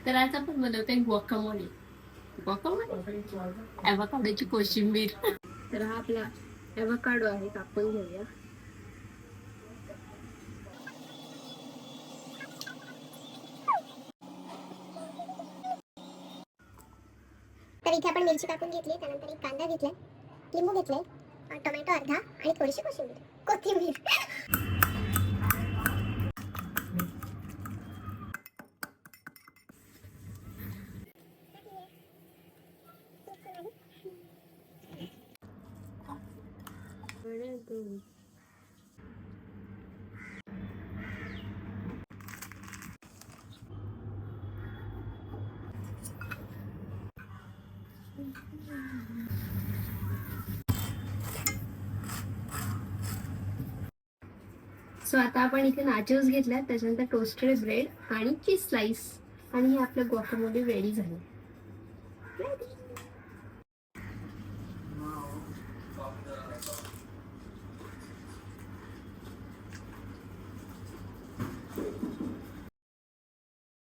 तर आज आपण बनवतोय गुआकामोले. ॲव्होकाडोची कोशिंबीर. तर हा आपला ॲव्होकाडो आहे, कापून घेऊया. तर इथे आपण मिरची कापून घेतली, त्यानंतर एक कांदा घेतलाय, लिंबू घेतलाय, टोमॅटो अर्धा आणि थोडीशी कोथिंबीर. सो आता आपण इथे नाचोस घेतल्यात, त्याच्यानंतर टोस्टेड ब्रेड आणि चीज स्लाइस, आणि हे आपलं गुआकामोले रेडी झालं.